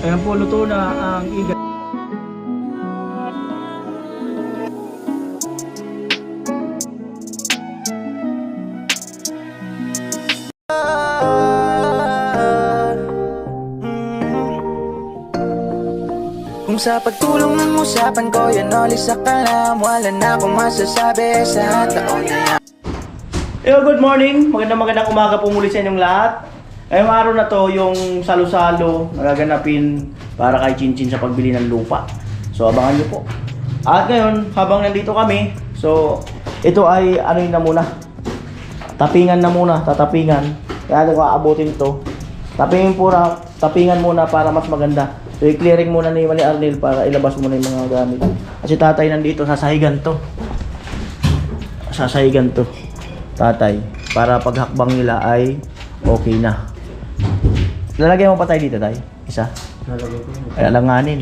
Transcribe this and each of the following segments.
Ayan po, luto na ang iga. Kung sa pagtulong ng usapan ko, yan ulit sa kalam. Wala na akong masasabi sa taon na yan. Yo, good morning! Magandang umaga po muli sa inyong lahat. Ngayong araw na to, yung salo-salo na gaganapin para kay Chinchin sa pagbili ng lupa. So, abangan nyo po. At ngayon, habang nandito kami, so, ito ay ano yun na muna. Tapingan na muna, tatapingan. Kaya natin ko aabutin to. Tapingan muna para mas maganda. So, i-clearing muna ni Arnel para ilabas muna yung mga gamit. Kasi tatay nandito, sasahigan to. Sasahigan to. Tatay. Para paghakbang nila ay okay na. Lalagyan mo pa tayo dito, tay? Isa? Ay, alanganin.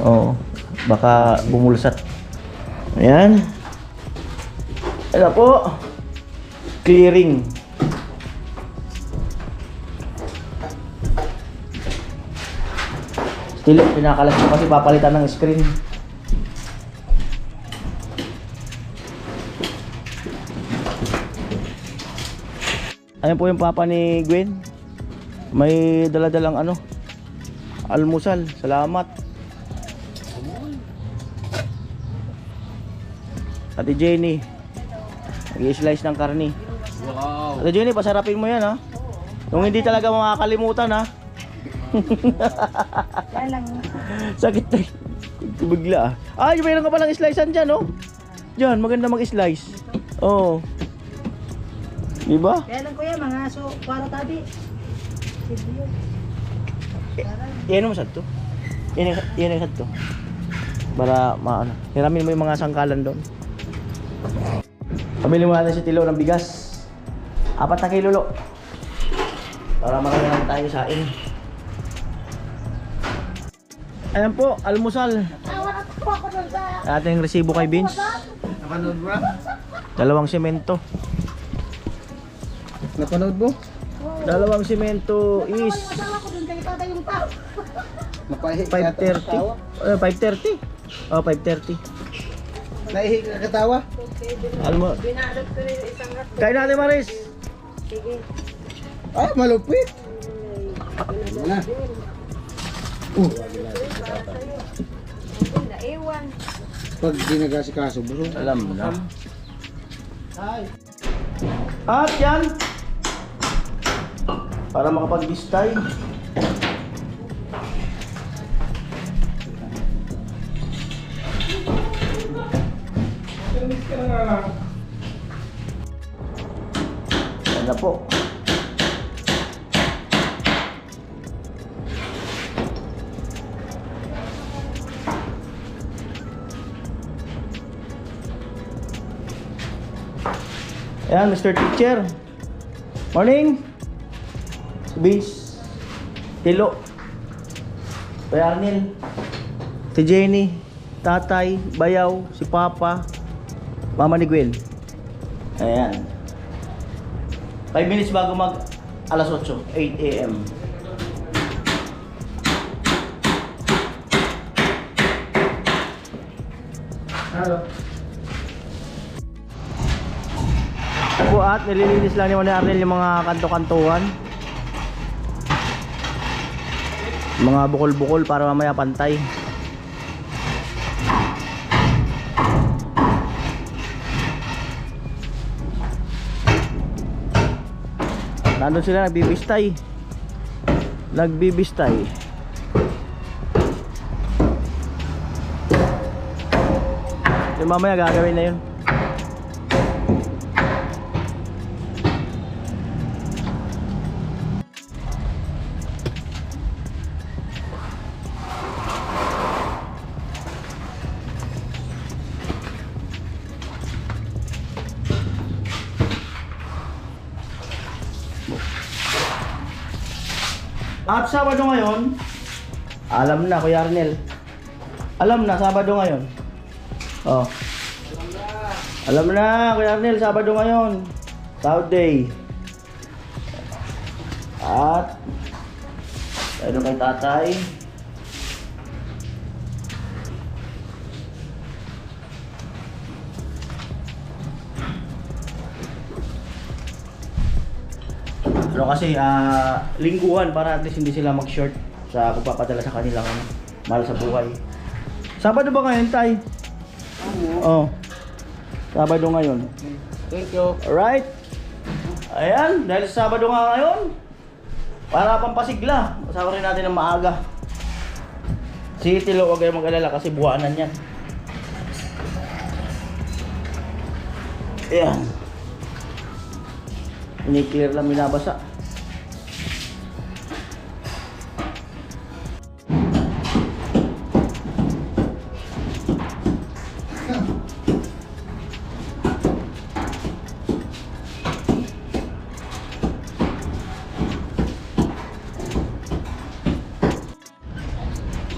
Oo. Baka bumulsat. Ayan. Ayan po. Clearing. Still, pinakalas ko kasi papalitan ng screen. Ayan po yung papa ni Gwen. May daladalang ano, almusal. Salamat. Ate Jenny, nag-i-slice ng karni. Wow. Ate Jenny, pasarapin mo yan ha. Kung hindi talaga makakalimutan ha. Sakit tayo. Bigla ah. Ay, mayroon ka palang slicean dyan oh. Dyan, maganda mag-slice. Oo. Diba? Kaya lang kuya, mga para tabi. Yan mo sad to. Yan sad to. Para maano. Hiramin mo yung mga sangkalan doon. Pamili mo natin si Tilo ng bigas. 4 na kilo lo. Para marami lang tayo sain. Ayan po, almusal. Ating resibo kay Vince. 2 semento. Napanood mo? 2 semento is 530. 530. Oh, 530. Naihi ka katawa? Almo. Kain natin, Maris. Sige. Ay, malupit. Wala. Naiwan. Pag ginagasi-kaso, bro. Alam mo na. At yan. Para makapag-distay. Yan na po. Ayan, Mr. Teacher. Morning. Si Vince. Tilo. Kuya Arnel. Si Jenny. Tatay. Bayaw. Si Papa. Mama ni Gwen. Ayan. 5 minutes bago mag alas 8. 8 AM. Hello. Po at nililinis lang ni Arnel yung mga kanto-kantuhan, mga bukol-bukol para mamaya pantay. Nandun sila nagbibistay. Yung mamaya gagawin na yun. At Sabado ngayon, alam na Kuya Arnel. Alam na, Sabado ngayon. Oh. Alam na, Kuya Arnel, Sabado ngayon. Saturday. At Tayo doon kay tatay. Ano kasi, lingguhan para at least hindi sila mag-short sa pagpapadala sa kanilang mahal sa buhay. Sabado ba ngayon, tay? Oo. Oh. Sabado ngayon. Thank you. Alright. Ayan, dahil sa Sabado nga ngayon, para pampasigla, kasama rin natin ng maaga. Si Tilo, huwag kayong mag-alala kasi buwanan yan. Ayan. Ini-clear lang, binabasa.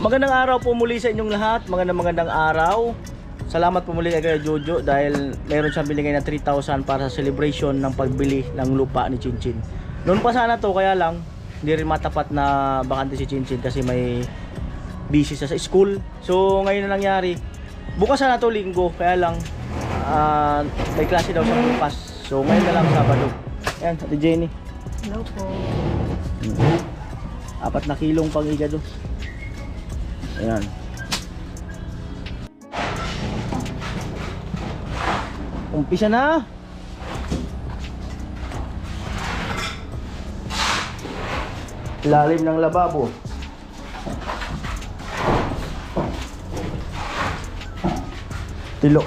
Magandang araw po muli sa inyong lahat. Magandang araw. Salamat po muli kay Kuya Jojo dahil meron siyang binigay na 3,000 para sa celebration ng pagbili ng lupa ni Chinchin. Noon pa sana to, kaya lang hindi rin matapat na bakante si Chinchin kasi may busy sa school. So ngayon na nangyari. Bukas sana to linggo, kaya lang may klase daw sa bukas. So ngayon na lang Sabado. Ayan, Ate Jenny. Hello po. 4 na kilong pang-igado. Ayan. Umpisa na. Lalim ng lababo. Tilo.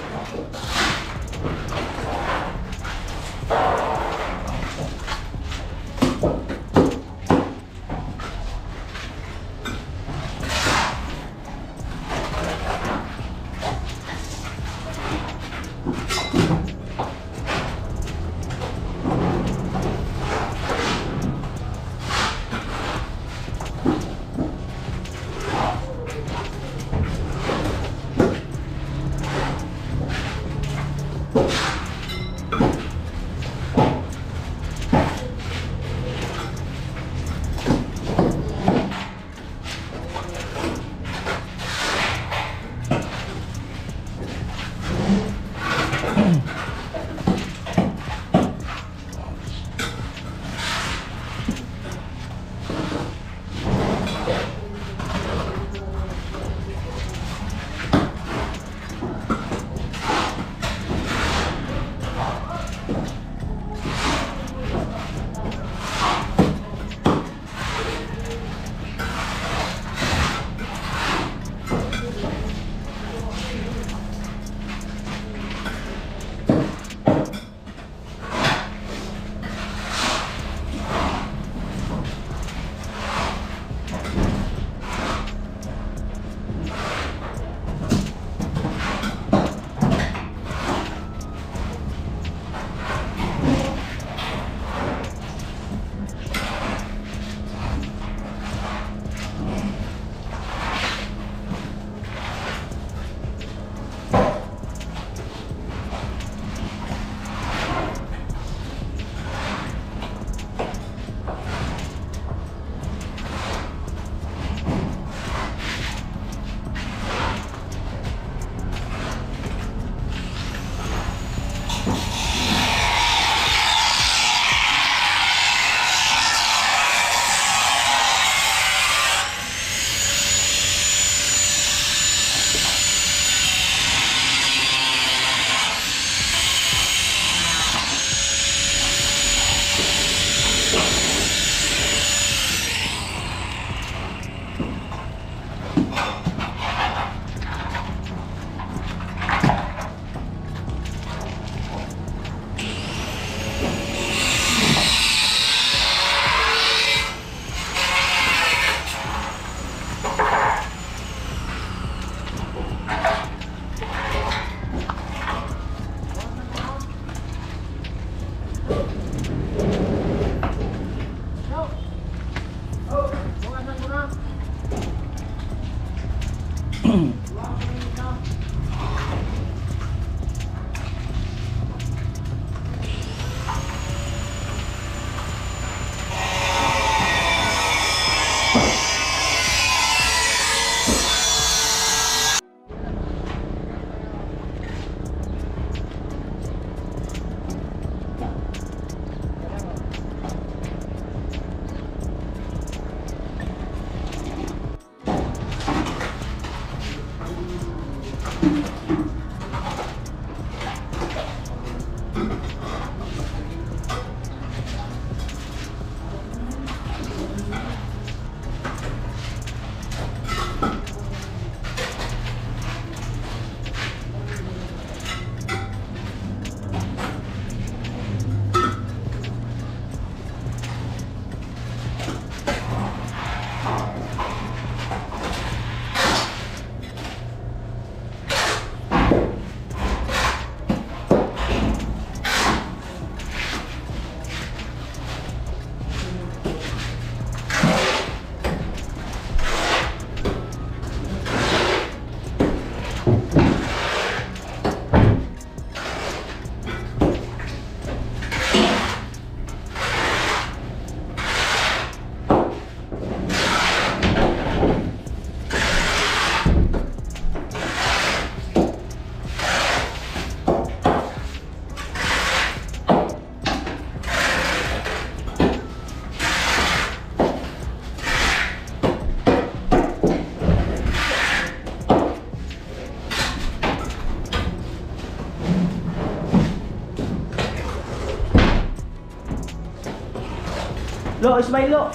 Lo, smile lo.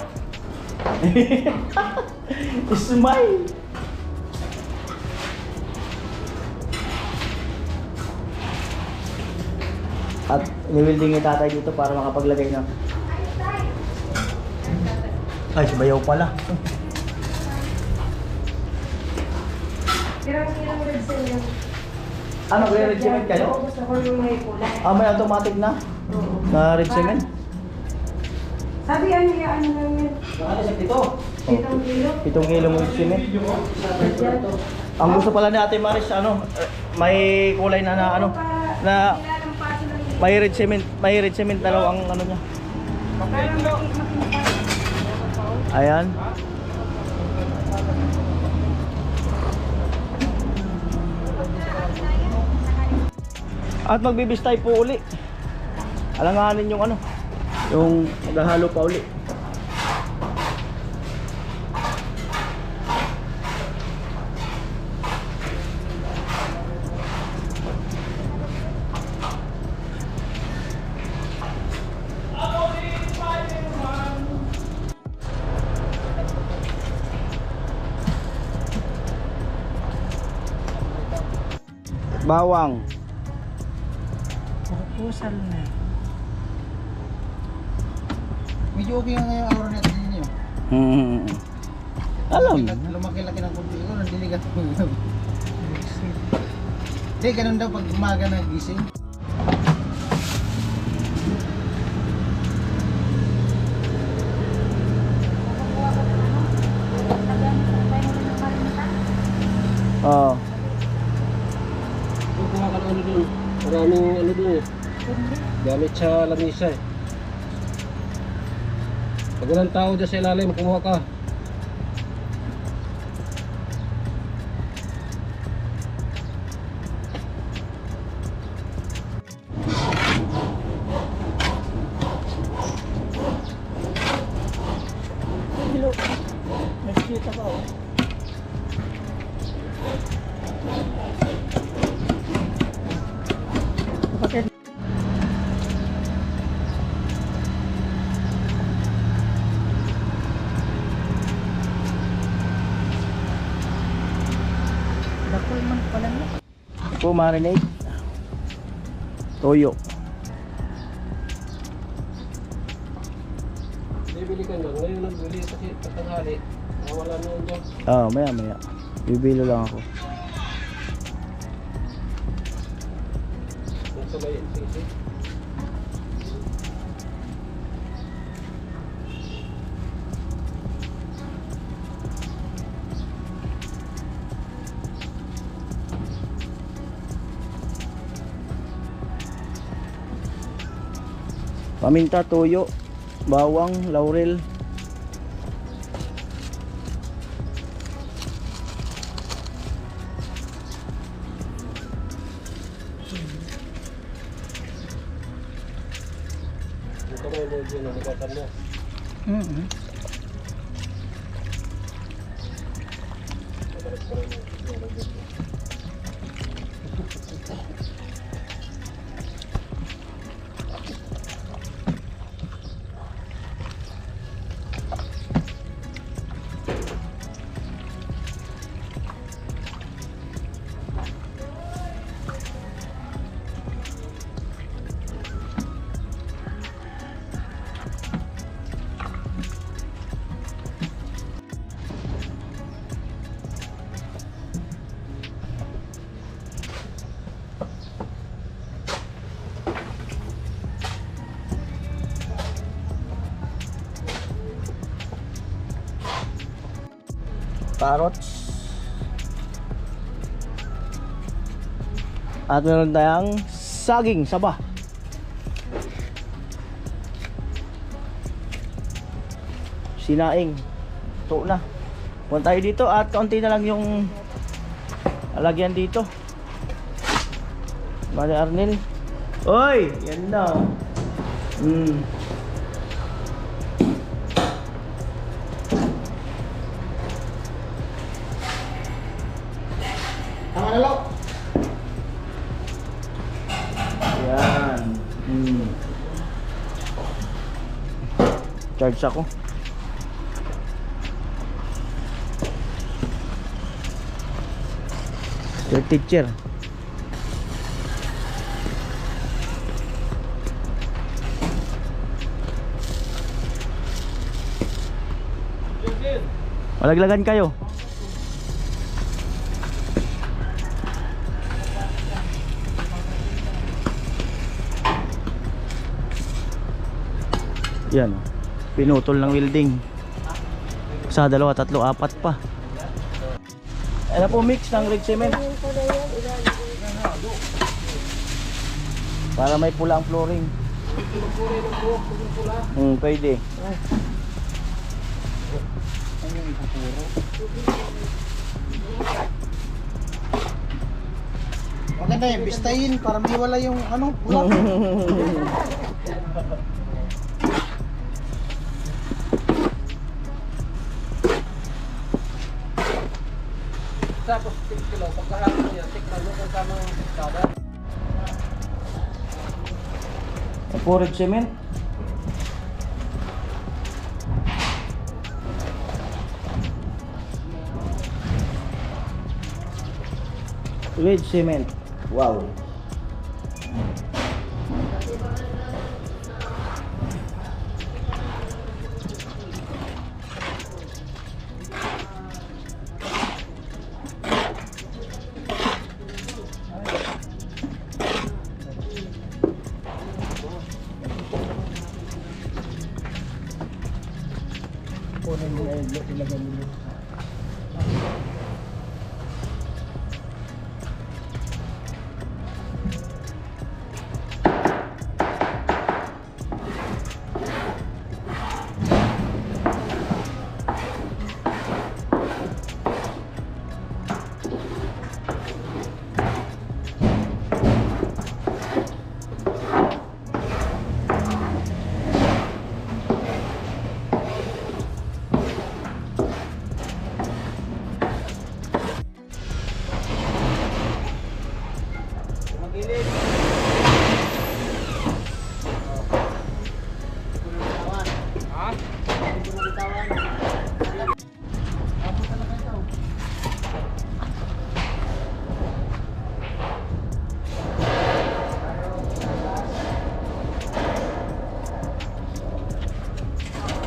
Smile. At niwilding yung tatay dito para makapaglagay ng... Ay, si Bayaw pala. Kirang-kirang red cell yan. Ano, kaya red cement kayo? Gusto ko yung may kulay. Ah, may automatic na? Oo. Na red cement? Sabi yan niya, ano lang yan? Ito. 7 kilo. 7 kilo mo red cement. Yan. Ang gusto pala ni Ate Maris, ano, may kulay na ano, na Nilalampaso lang yun. may red cement na raw ang ano niya. Parang makintas. Ayan. At magbibis tayo po uli. Alanganin yung ano, yung maghahalo pa uli. Bawang. Pusal na. Medyo okay nga ngayong araw natin ninyo. Alam. Lumaki-laki ng kunti ko, nandiligan ko. Hindi, ganun daw pag umaga na gising. Oo. Kuha ka ng ano dun. Maraming ano dun eh. Gamit sa lamisa eh. Pag walang tao dyan sa ilalim, kumuha ka. Nakikita ka oh. Bakit? Bakul man pala na. Po marinate. Toyo. Bibili ka lang. Ngayon nagbili kasi tatanghali. Wala na yun dyan. Maya. Bibilo lang ako. Nasa may sisi. Paminta, toyo, bawang, laurel. Yung kamay mo dyan, nagatan mo. Carrots. At meron tayong saging saba. Sinaing. Ito na. Punta tayo dito at kaunti na lang yung alagyan dito. Mari Arnel. Oy! Yan na. Tama na lo. Yan. Charge ako. Your teacher. Malaglagan kayo. Yan, pinutol ng welding. Sa 2, 3, 4 pa. Ano po mix ng red cement? Para may pula ang flooring. Pwede. Maganda yan, bistayin para may wala yung ano, pula. Tapos, kilo, pagkaharap mo yan, tikman mo kung tamang kada. Po red cement. Red cement. Wow.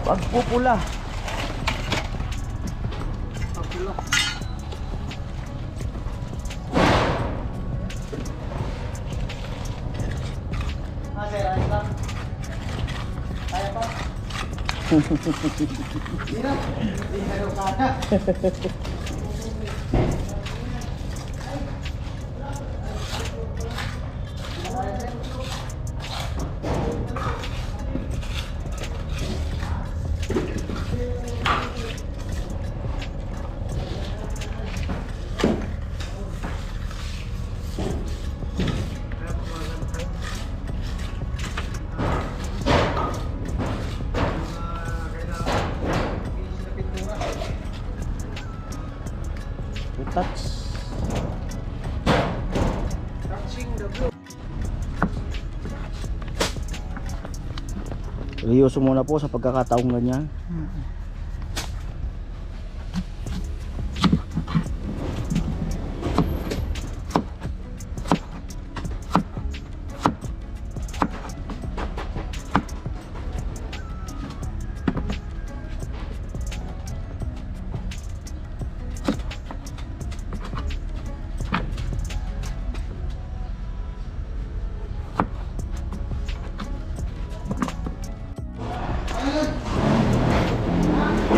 Pagpupula. Touch. Seryoso muna po sa pagkakataong ganyan.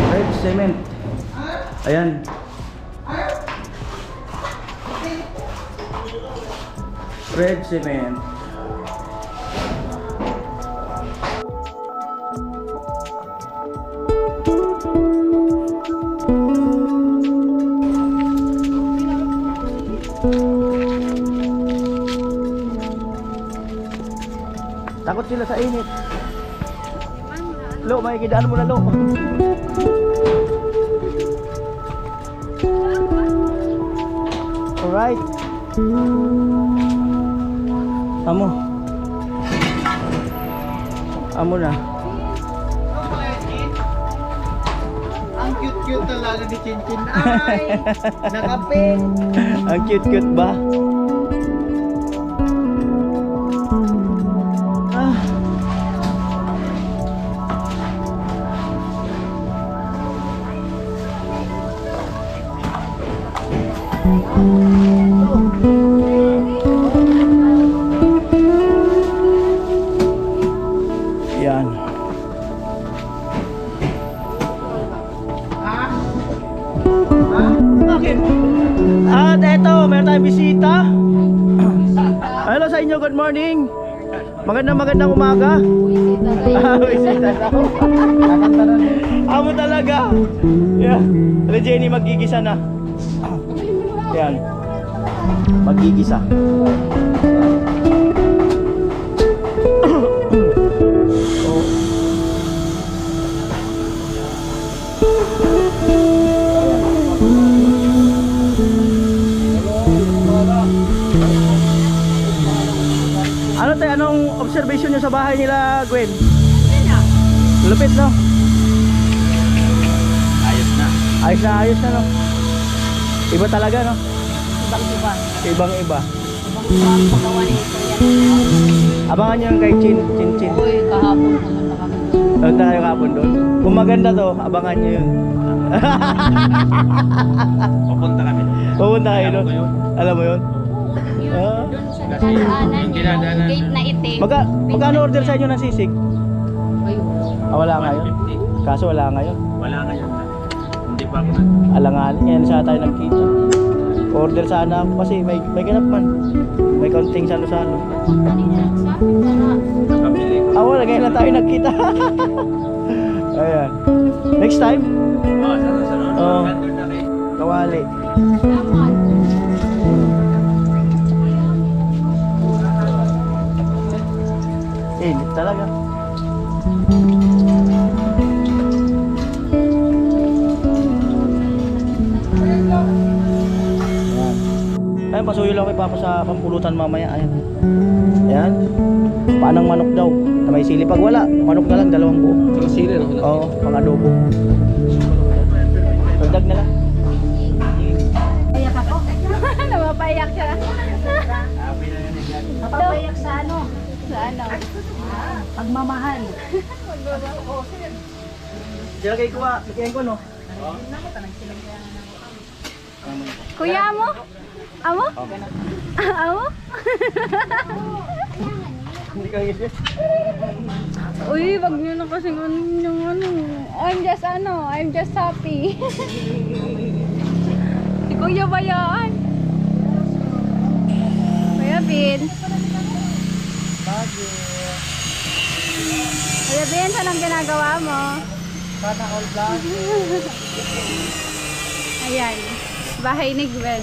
Red cement. Ayan. Red cement. Takot sila sa init. Lo, may kidaan mo na, Lo. Alright. Amo na. cute talaga ni Chinchin. Ay! Nakapin! Ang cute-cute ba? Ah. Yan. Bakit? At eto, meron tayong bisita. Hello sa inyo, good morning. Magandang umaga. Bisita daw. Amo talaga. Yeah. Pero Jenny, magigisa na. Yan. Magigisa. Ano tayo, anong observation nyo sa bahay nila, Gwen? Lupit, no? Ayos na, no? Iba talaga, no? Ibang-iba. Ibang-iba. Ibang-iba ang pagawa nito yan. Abangan nyo yung kay Chin. Uy, kahapon naman na kami doon. Doon tayo kapon doon. Kung maganda to, abangan nyo yun. Pupunta kami. Pupunta kayo doon. Alam mo yun? Yun, Ah. doon sa dinadaanan yung yung dinadaanan. gate na itim. Magkano order sa inyo ng sisig? Ayun. Wala ngayon. 150. Kaso wala ngayon. Wala ngayon na. Hindi pa ako na. Alanganin, yan sa tayo nagkita. Order sana ako kasi may ganap man. May kaunting salo-salo. Kanina nagsabi ka na. Nakabili ko. Wala, ngayon na tayo nagkita. Ayan. Next time, Oo, sunod. Oo. Nandun na kayo. kawali. Salamat. Init talaga. Ayan. Ayun, pasuyo lang kay Papa sa pampulutan mamaya. Ayan. Ayan. Paanang manok daw na may sili. Pag wala, manok na lang, 2 buo. Saka sili, no? Oo, pang adobo. Dagdag na lang. Payak ako. Napapayak siya. Napapayak sa ano? Sa ano? Pagmamahal. Sila kayo kuha, bigyan ko no. Kuya mo? Amo? Amo? Hindi ka yes. Uy, wag niyo na kasi yung ano. I'm just happy. Si Kuya ba yan? Kuya Bin. Kuya Bin, saan ang ginagawa mo? Sana all black. Ayan, bahay ni Gwen.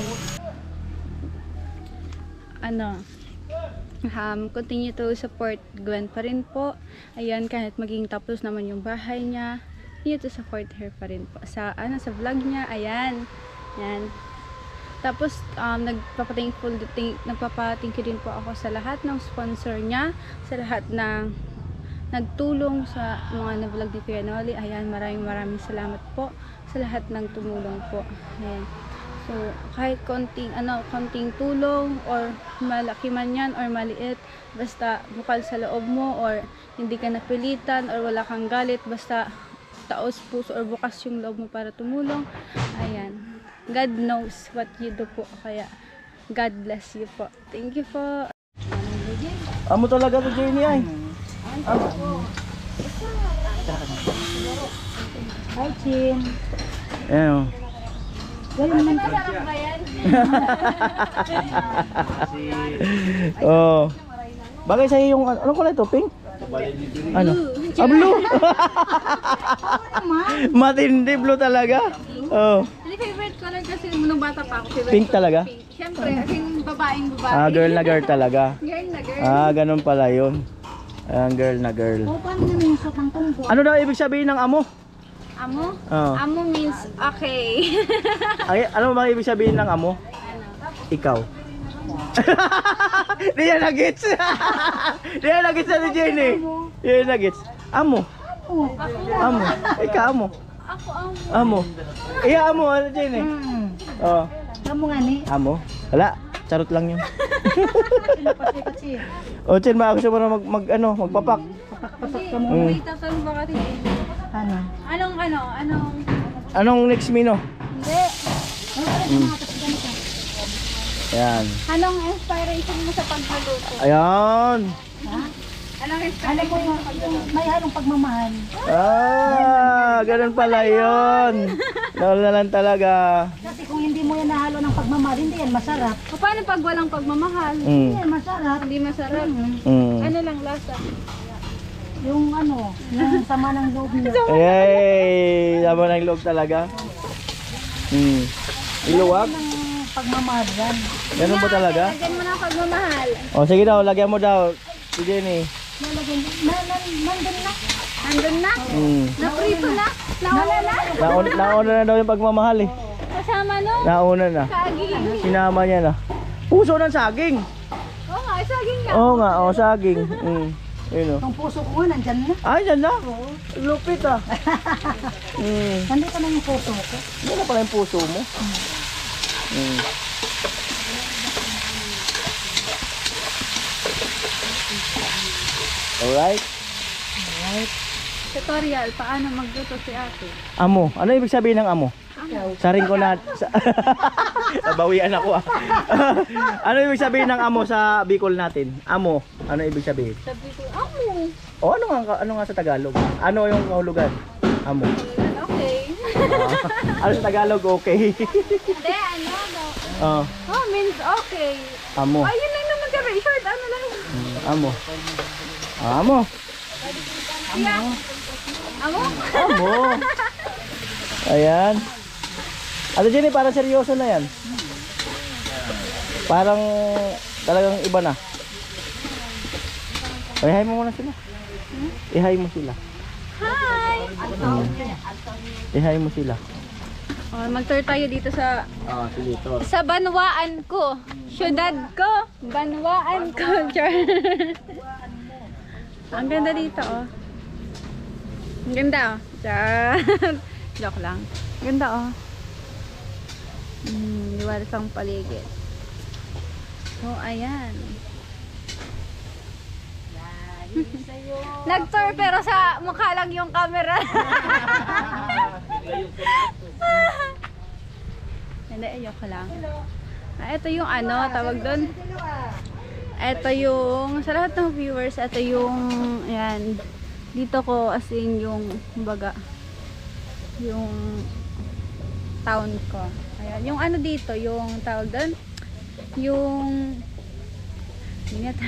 Continue to support Gwen pa rin po. Ayan, kahit maging tapos naman yung bahay niya, continue to support her pa rin po. Sa vlog niya, ayan. Yan. Tapos, nagpapa-thank you din po ako sa lahat ng sponsor niya, sa lahat ng nagtulong sa mga na-vlog ni Kuya Noli. Ayan, maraming salamat po sa lahat ng tumulong po. Ayan. So, kahit konting tulong or malaki man yan or maliit, basta bukal sa loob mo or hindi ka napilitan or wala kang galit, basta taos puso or bukas yung loob mo para tumulong. Ayan. God knows what you do po. Kaya, God bless you po. Thank you po. Amo talaga to Jenny ay. Hi, Chin. Ayan o. Masarap ba yan? Oh. Bagay sa'yo yung, anong kulay to? Pink? Ano? Blue. Matindi blue talaga. Oh. Hindi, favorite color kasi nung bata pa ako. Favorite Pink color, talaga? pink. Siyempre, kasing babaeng babae. Girl na girl talaga. Girl na girl. Ganun pala yun. Girl na girl. Paano naman yung suot ng tungkol? Ano daw ibig sabihin ng amo? Amo? Oo. Amo means okay. Ay, ano ba ibig sabihin ng amo? Ikaw. Di yan nagets. Di yan nagets na ni Jenny. Di yan nagets. Amo. Amo. Ikaw amo. Ako ang... Amo. Iya, amo. Ano dyan eh? Oh. Kamu nga ni. Amo. Wala. Charot lang yun. Kasi O, Chen, ba gusto mo na magpapak? Wait, saan ba ka rin? ano? Anong... Anong next mino? Hindi. Ayan. Anong inspiration mo sa pagluluto? Ayan. Anong Ano inspiration po mo sa pagluluto? may halong pagmamahal. Ganun pala yun. Nawala na lang talaga. Kasi kung hindi mo yan nahalo ng pagmamahal, hindi yan masarap. O, paano pag walang pagmamahal? Hindi Mm. yan masarap. Hindi masarap. Mm. Ano lang lasa? Yung yung sama ng loob niyo. Ay, sama ng loob talaga. Iluwag? Ng pagmamahal yan. Ganun ba talaga? Lagyan mo ng pagmamahal. O, sige daw, lagyan mo daw. Si Jenny. Nalagyan, nandun na. Andun na? Naprito na? Nauna na? Nauna na daw yung pagmamahal eh. Kasama no? Nauna na. Saging. Sinama niya na. Puso ng saging. Oo nga, saging nga. Oo nga, saging. Yun o. Yung puso ko nga, nandyan na. Ay, dyan na. Lupit ah. Nandito na yung puso ko. Yan na pala yung puso mo. Alright. Tutorial, paano magluto si ate? Amo. Ano ibig sabihin ng amo? Saring ko na... Nabawian ako ah. Ano ibig sabihin ng amo sa Bicol natin? Amo. Ano ibig sabihin? Sabi ko, amo. O ano nga sa Tagalog? Ano yung kahulugan? Amo. Okay. Ano sa Tagalog? Okay. Hindi, ano daw? Oh, Means okay. amo. Ayun lang naman ka, Richard. Ano lang? Amo. Amo. Amo? Amo. Ayan. Ate Jenny, parang seryoso na yan. Parang talagang iba na. Ihay mo muna sila. Ihay mo sila. Hi! Ihay mo sila. Oh, mag-tour tayo dito sa Sige to. sa Banwaan ko. Syudad ko. Banwaan ko. Char. Ang ganda dito, oh. Ang ganda, oh. Char. Joke lang. Ganda, oh. Liwalas ang paligid. So, ayan. Nag-tour pero sa mukha lang yung camera. Hindi, ayoko lang. Ito yung ano, tawag doon. Ito yung, sa lahat ng viewers, ito yung, ayan, dito ko as in yung, kumbaga, yung town ko. Ayan, yung ano dito, yung tawag doon, yung, ingat,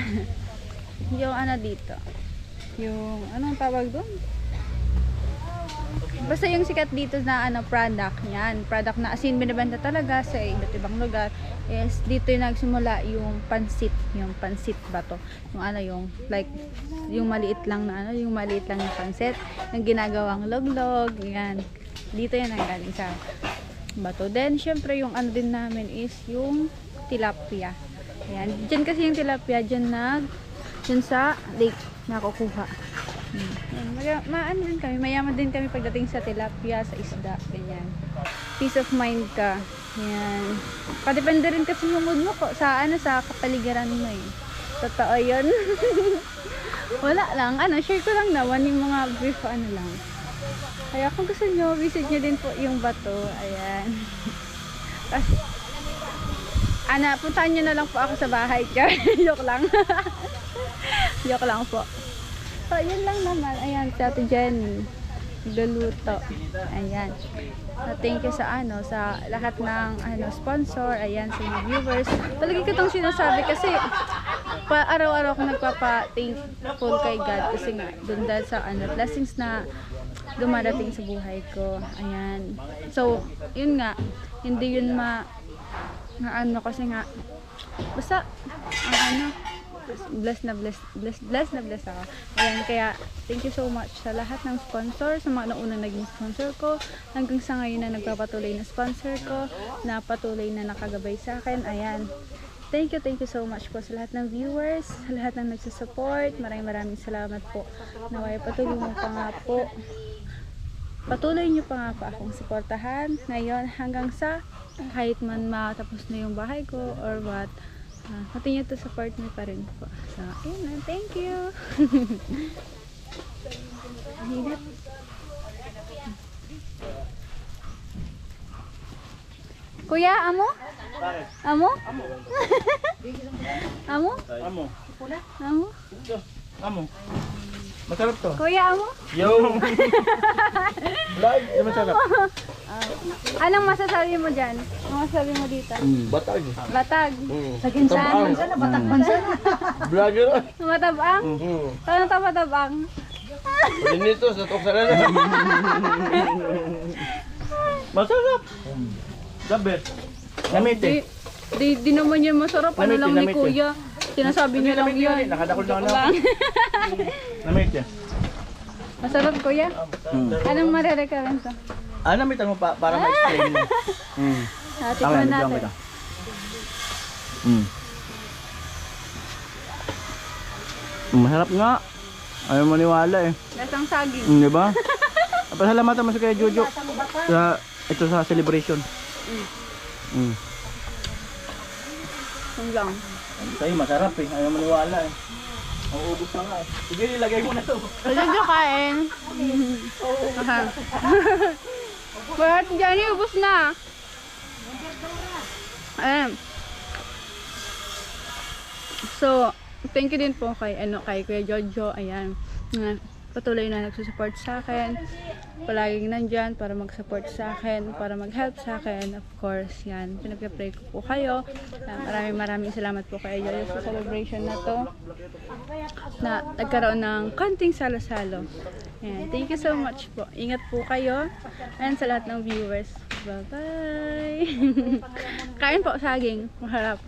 yung ano dito, yung, anong tawag doon? Basta yung sikat dito na ano product yan, product na asin binibenta talaga sa iba't ibang lugar is dito yung nagsimula yung pansit ba to? Yung ano yung like yung maliit lang na ano, yung maliit lang yung pansit, yung ginagawang loglog, yan. Dito yan ang galing sa bato. Then syempre yung ano din namin is yung tilapia. Yan. Diyan kasi yung tilapia diyan sa lake nakukuha. Maano din kami, mayaman din kami pagdating sa tilapia, sa isda, ganyan. Peace of mind ka. Yan. Padepende rin kasi yung mood mo ko sa ano, sa kapaligiran mo eh. Totoo yun. Wala lang, ano, share ko lang naman yung mga brief ano lang. Kaya kung gusto nyo, visit nyo din po yung bato. Ayan. Ana, puntahan nyo na lang po ako sa bahay. Joke lang. Joke lang po. So, yun lang naman. Ayan, si Ate Jenny. Nagluluto. Ayan. So, thank you sa ano, sa lahat ng ano, sponsor. Ayan, sa mga viewers. Palagi ko itong sinasabi kasi araw-araw ako nagpapa-thankful kay God kasi nga, dun dahil sa ano, blessings na dumarating sa buhay ko. Ayan. So, yun nga, hindi yun na ano kasi nga, basta, ang ano, blessed na blessed ako. Ayan, kaya thank you so much sa lahat ng sponsor, sa mga naunang naging sponsor ko, hanggang sa ngayon na nagpapatuloy na sponsor ko, na patuloy na nakagabay sa akin. Ayan, thank you so much po sa lahat ng viewers, sa lahat ng nagsusupport. Maraming salamat po. Naway patuloy mo pa nga po patuloy nyo pa nga po akong suportahan ngayon hanggang sa kahit man matapos na yung bahay ko or what, continue to support me pa rin po. So, ayun, thank you. Hirap. Kuya, amo? Bakit? Amo? Amo? Amo. Amo? Amo. Masarap to. Kuya, amo? Yung. Live. Yung masarap. Anong masasabi mo dyan? Anong masasabi mo dito? Batag. Batag. Sa ginsan. Bansa na, batak bansa na. Vlogger. Matabang? Saan ito matabang? Dito sa Toksalan. Masarap. The best. Lamite. Di naman yan masarap. Ano Lamit, lang ni lamit kuya. Sinasabi niya lang yan. Nakadakol na Joke lang. Lamite. Masarap kuya? Anong marirecommend to? Namitan mo pa para ma-explain mo. Tikman natin. Masarap nga. Ayaw maniwala eh. Lasang saging. Di ba? Pasalamatan mo sa kaya Jojo. Ito sa celebration. Yung lang. Sa'yo masarap eh. Ayaw maniwala eh. Ang ubos na nga eh. Sige, ilagay mo na to. Pwede kain. Bakit dyan ubos na? Ayan. So, thank you din po kay Kuya Jojo. Ayan. Patuloy na nagsusupport sa akin. Palaging nandyan para mag-support sa akin, para mag-help sa akin. Of course, yan. Pinag-pray ko po kayo. Maraming salamat po kay Jojo sa celebration na to. Na nagkaroon ng konting salo-salo. Ayan. Thank you so much po. Ingat po kayo. And sa lahat ng viewers. Bye-bye. Kain po saging. Maharap.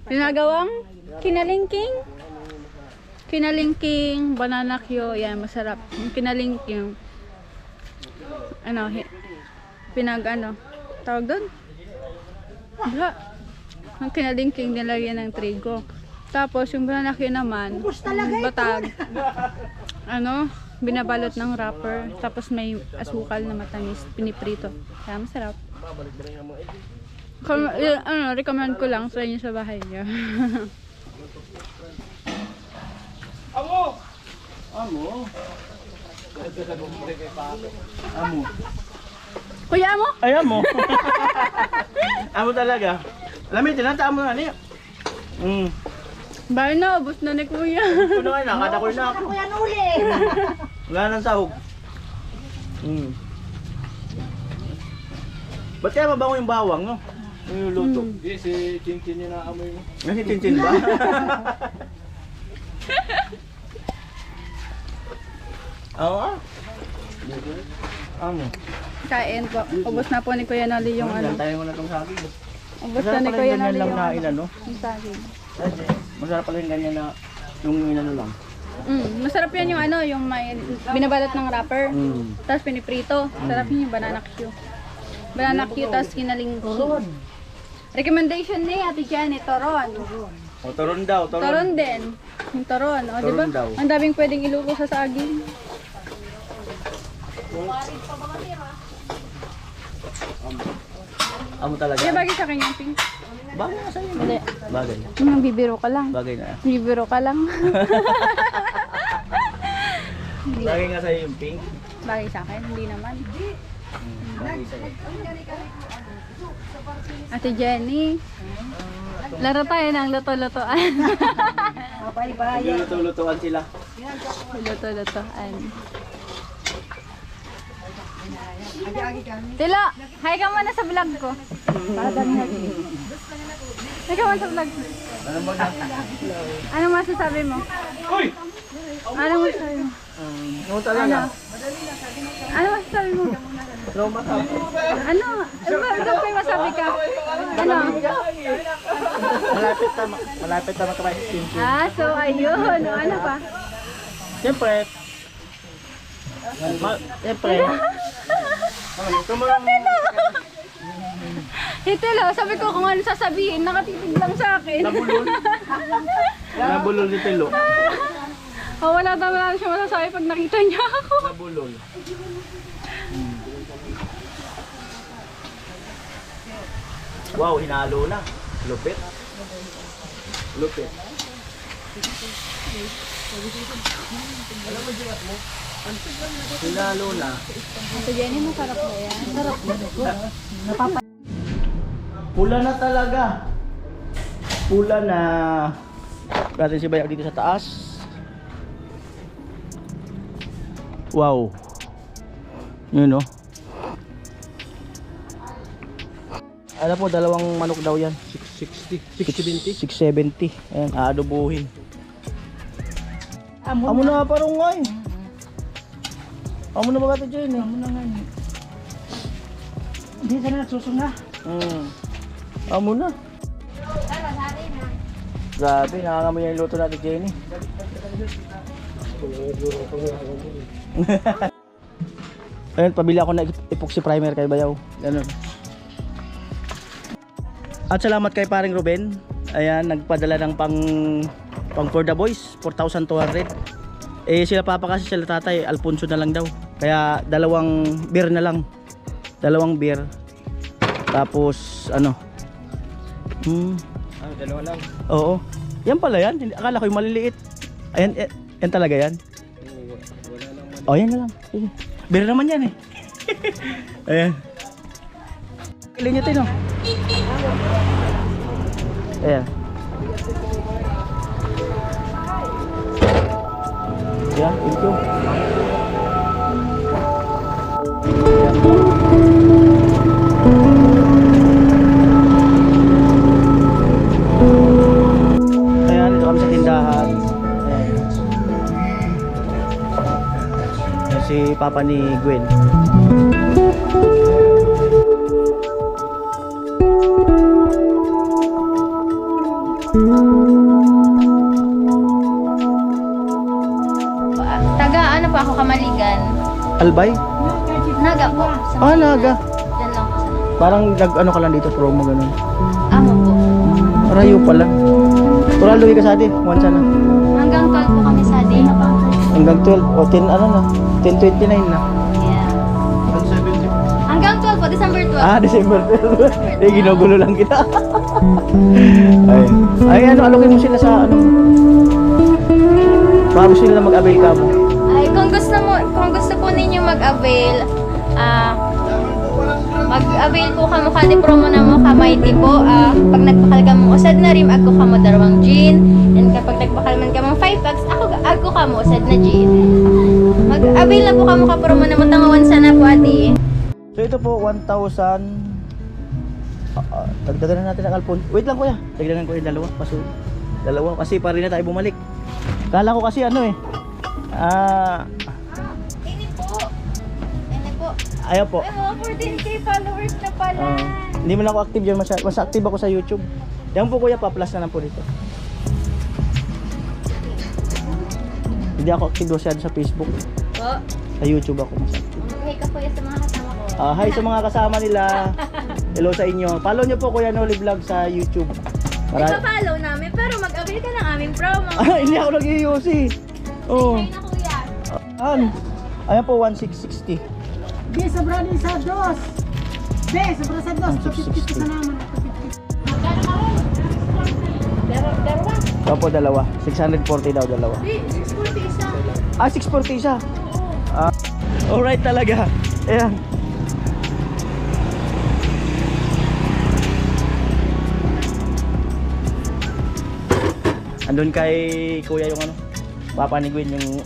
Ginagawang kinalingking. Kinalingking, banana Q, yan, masarap. Yung kinalingking, tawag doon? Wala. Ang kinalingking, nilagyan ng trigo. Tapos, yung banana Q naman, batag, binabalot ng wrapper. Tapos, may asukal na matamis, piniprito. Kaya, masarap. Recommend ko lang sa inyo sa bahay niyo. Amo! Kuya mo? Ay, amo. Amo talaga. Lamit, tinata mo na niya. Bahay na, ubos na ni kuya. Ito na kayo, nakadakol na ako. Kuya Nuli. Wala nang sahog. Ba't kaya mabango yung bawang, no? Yung luto. Hindi, si Chinchin yung naamoy mo. Nasi Chinchin ba? Oo. Amo. Kain po. Ubos na po ni Kuya Noli yung Gantayin mo na itong saging. Ubos na Masarap ni pala Kuya yung ganyan Noli lang yung na inano. yung saging. Masarap pala yung ganyan na yung inano lang. Masarap yan yung yung may binabalot ng wrapper. Tapos piniprito. Sarap yun yung banana Q. Banana Q tapos kinalingking. Recommendation ni Ate Janet, Toron. O, toron daw, toron. Toron din. Yung toron, o diba? Toron daw. Ang daming pwedeng iluto sa saging. Amo talaga. Kaya bagay sa akin yung pink. Bagay na sa'yo. Hindi. Bagay. Yung bibiro ka lang. Bagay na. Bibiro ka lang. Bagay nga sa'yo yung pink. Bagay sa akin, hindi naman. Bagay sa'yo. Ate Jenny. Laro tayo ng luto-lutoan. Luto-lutoan sila. Luto-lutoan. Tilo, hi ka muna sa vlog ko. Hi ka muna sa vlog ko. Ano mo na? Anong masasabi mo? Uy! Anong masasabi mo? Ano talaga? Ano masasabi mo? Trauma ka. Ano? Ano ba? Ano ba yung masabi ka? Ano? Malapit na magkakain si Chinchin. So ayun. O, ano pa? Siyempre. Siyempre. Hitilo, sabi ko kung ano sasabihin, nakatitig lang sa akin. Nabulol. Nabulol ni Tilo. Wala siya masasabi pag nakita niya ako. Nabulol. Wow, hinalo na. Lupit. Lupit. Hinalo na. Ate Jenny, masarap po yan. Pula na talaga. Pula na. Natin si Bayaw dito sa taas. Wow. Yun no. Ano po, dalawang manok daw yan. 660, 670. Ayan, aadobuhin. Amo na parang nga eh. Amo na ba ito dyan eh? Amo na nga eh. Hindi ka na susuna. Amo na. Grabe, nakakamoy yung luto natin Jenny. Ayun, pabili ako na epoxy primer kay Bayaw. Ganun. At salamat kay paring Ruben. Ayan, nagpadala ng pang for the boys, 4,200. Eh sila papa kasi sila tatay, Alfonso na lang daw. Kaya dalawang beer na lang. Dalawang beer. Tapos ano? Dalawa lang. Oo. Yan pala yan. Akala ko yung maliliit. Ayan, yan talaga yan. Wala lang man. Oh, yan na lang. Sige. Beer naman yan eh. Ayan. Kailan nyo tino? Ayan. Ayan, thank you. Ayan, dito kami sa tindahan. Ayan. Ayan si papa ni Gwen. Taga ano pa ako, Kamaligan. Albay? Naga po. Ah, Naga. Yan lang po. Parang nag-ano ka lang dito, promo ganun. Amo po. Rayo pa lang. Turalo ka sa ate, once na. Hanggang 12 po kami sa day. Hanggang 12 o 10 ano na, 10:29 na. Yeah. Hanggang 12 po, December 12. Ah, December 12. Eh, ginugulo lang kita. Ay ano, alokin mo sila sa ano. Bago sila mag-avail ka mo. Ay, kung gusto po ninyo mag-avail, mag-avail po kamo kani promo na mo kamayti po. Pag nagpakal ka mo usad na rim, agko kamo darawang gin. And kapag nagpakal man ka mo 5 packs, agko kamo usad na gin. Mag-avail na po kamo ka promo na mo tangawan sana po ati. So ito po 1,000. Dagdagan na natin ang alpon. Wait lang kuya. Dagdagan ko yung dalawa. Dalawa kasi pa rin na tayo bumalik. Kala ko kasi ano eh. Ini po. Ayaw po. Ay, mga 14k followers na pala. Hindi mo na ako active dyan. Mas active ako sa YouTube. Yan po kuya, pa-plus na lang po dito. Hindi ako active masyado sa Facebook. Po. Sa YouTube ako mas active. Hey ka po sa mga kasama ko. Hi sa mga kasama nila. Hello sa inyo. Follow nyo po Kuya Noli Vlog sa YouTube. Ipa-follow namin pero mag-avail ka ng aming promo. Hindi ako nag-i-UC. Oh. Ay na kuya. Ayan po 1,660. Be, sobra din sa dos. Be, sobra sa dos. 1,660. 250 sa naman. Ito po dalawa. 640 daw dalawa. 640 isa. 640 isa. Alright talaga. Ayan. Andun kay kuya yung ano, papa ni Gwen yung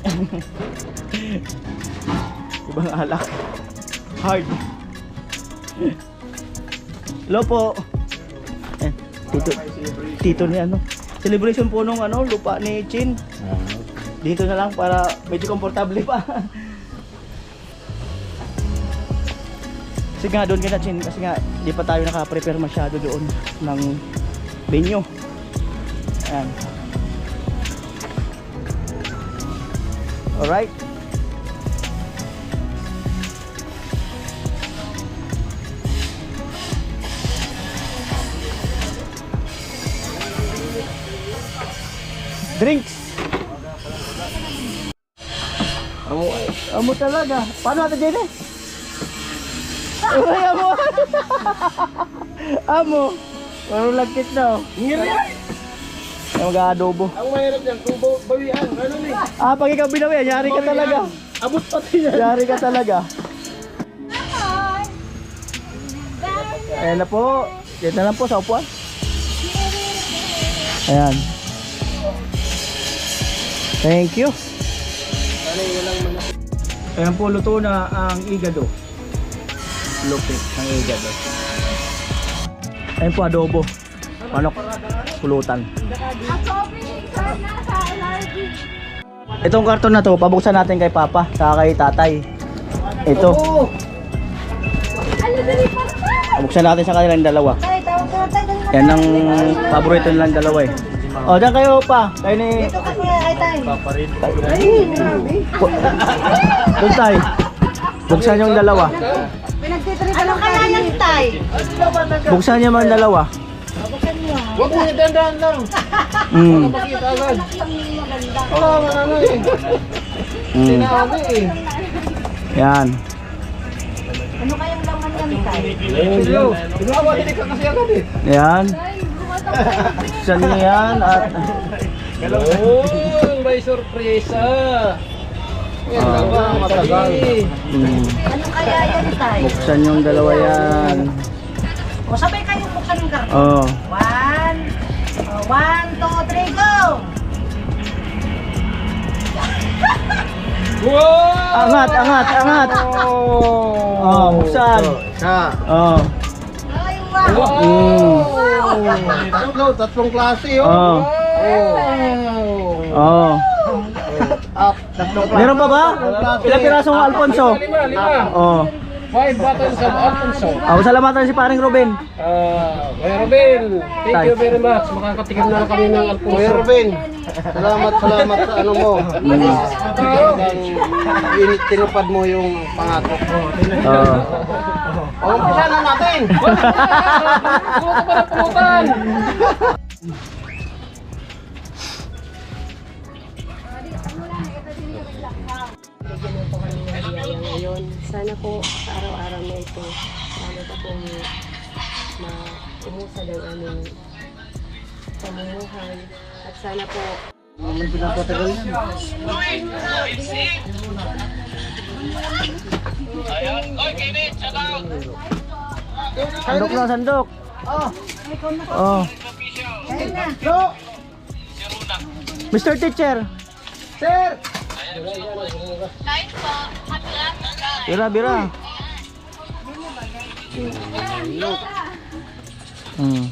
ibang alak. Hard. Hello po. Tito ni ano. Celebration po nung ano, lupa ni Chin. Dito na lang para medyo komportable pa. Kasi nga doon ka na Chin, kasi nga di pa tayo naka-prepare masyado doon ng venue. Ayan. Alright. Drinks. Amo talaga. Paano natin din eh? Uy, amo. Amo. Parang lagkit na. Ay, mag-aadobo. Ang mahirap yan, tubo, bawian, ano ni? Pag ikaw binawi, yari ka talaga. Abot pati yan. Yari ka talaga. Ayan na po. Dito na lang po sa upuan. Ayan. Thank you. Ayan po, luto na ang igado. Lupit ng igado. Ayan po, adobo. Manok. Pulutan. Itong karton na to, pabuksan natin kay Papa, saka kay Tatay. Ito. Pabuksan natin sa kanilang dalawa. Yan ang paborito nilang dalawa eh. O, dyan kayo pa. Kayo ni... Papa rin. Doon tayo. Buksan yung dalawa. Ano kaya yan, Tay? Buksan niyo man dalawa. Huwag mo dandan lang. Makita agad. Oo, ano eh. Sinabi eh. Yan. Ano kayang laman yan, Tay? Hello. Ginawa din ka kasi agad eh. Yan. Buksan niyo yan at... Oh, may sorpresa. Yan lang ba, matagal. Ano kaya yan, Tay? Buksan yung dalawa yan. O, sabay kayong buksan ng karton. Oh. 1, 2, 3, go! Wow! Angat, angat, angat. Oh, buksan. Oh. Ay, wow! Tatlong klase Oh. Oh. Meron pa ba? Ilang pirasong Alfonso? Lima. Oh. 5 buttons of Alfonso. Salamatan si paring Ruben. Kuya Ruben, thank you very much. Makakatikim na kami ng Alfonso. Kuya Ruben, salamat sa ano mo. Tinupad mo yung pangako ko. Umpisa na natin. Pulutan. Bigyan po kami ng biyaya ngayon. Sana po sa araw-araw na ito, sana po pong maumusad ang aming pamumuhay. At sana po Sandok na, sandok. Oh. Mr. Teacher. Sir! Bira, bira. Hmm.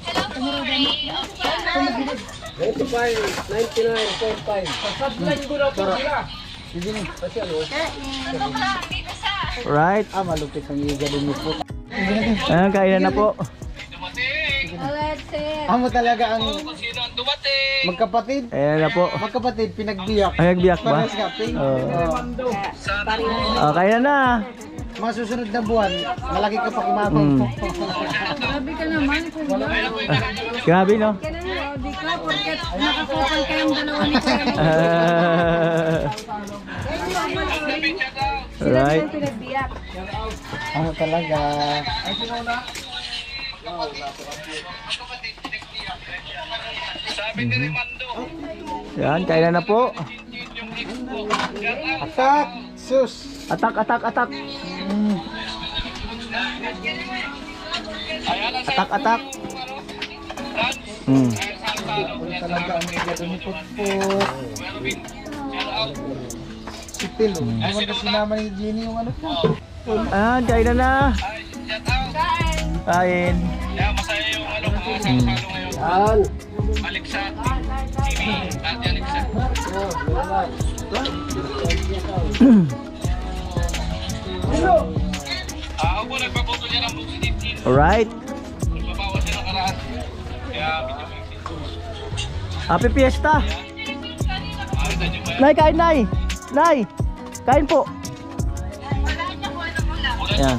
99.5. Subscribe ko na po sila. Right. Malupit ang igado mo po. Ayan, kainan na po. Amo talaga ang magkapatid. Ayan na po. Magkapatid, pinagbiyak. Ay, nagbiyak ba? Pares kaping. Kainan na. Mga susunod na buwan, malaki ka pa kumabang. Grabe ka naman, kuya. Grabe, no? Grabe ka, porket nakakopal kayong dalawa ni Kuya. Right. Amo talaga. Yan, kainan na po. Atak! Sus! Atak, atak, atak. Atak, atak. Hmm. Talaga ang igado ni Putput. Si Pilo. Naman kasi naman ni Jenny yung ano po. Ayan, kainan na. Kain. Yan. Alright. Happy Fiesta. Nay, kain, Nay. Nay, kain po. Yan.